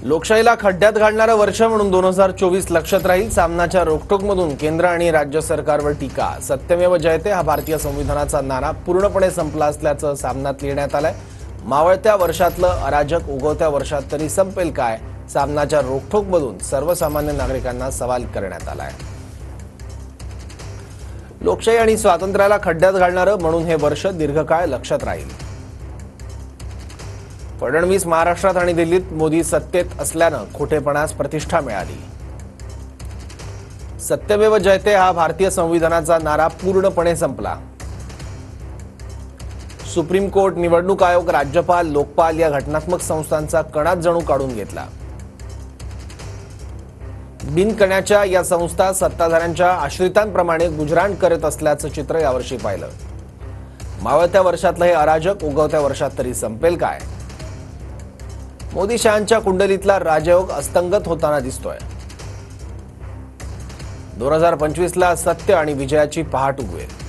लोकशाहीला खड्ड्यात घालणारं वर्ष म्हणून 2024 लक्षात राहील। सामनाच्या रोखठोकमधून केंद्र आणि राज्य सरकारवर टीका। सत्यमेव जयते हा भारतीय संविधानाचा नारा पूर्णपणे संपला असल्याचं सामनात लिहिण्यात आलंय। मावळत्या वर्षातलं अराजक उगवत्या वर्षात तरी संपेल काय? सामनाच्या रोखठोकमधून सर्वसामान्य नागरिकांना सवाल करण्यात आलाय। लोकशाही आणि स्वातंत्र्याला खड्ड्यात घालणारं म्हणून हे वर्ष दीर्घकाळ लक्षात राहील। फडणवीस महाराष्ट्रात आणि दिल्लीत, मोदी सत्तेत असल्यानं खोटेपणास प्रतिष्ठा मिळाली। सत्यमेव जयते हा भारतीय संविधानाचा नारा पूर्णपणे संपला। सुप्रीम कोर्ट, निवडणूक आयोग, राज्यपाल, लोकपाल या घटनात्मक संस्थांचा कणाच जणू काढून घेतला। बिनकण्याच्या या संस्था सत्ताधाऱ्यांच्या आश्रितांप्रमाणे गुजराण करत असल्याचं चित्र यावर्षी पाहिलं। मावळत्या वर्षातलं हे अराजक उगवत्या वर्षात तरी संपेल काय? मोदी शहांच्या कुंडलीतला राजयोग अस्तंगत होताना दिसतोय। 2025 ला सत्य आणि विजयाची पहाट उगवेल।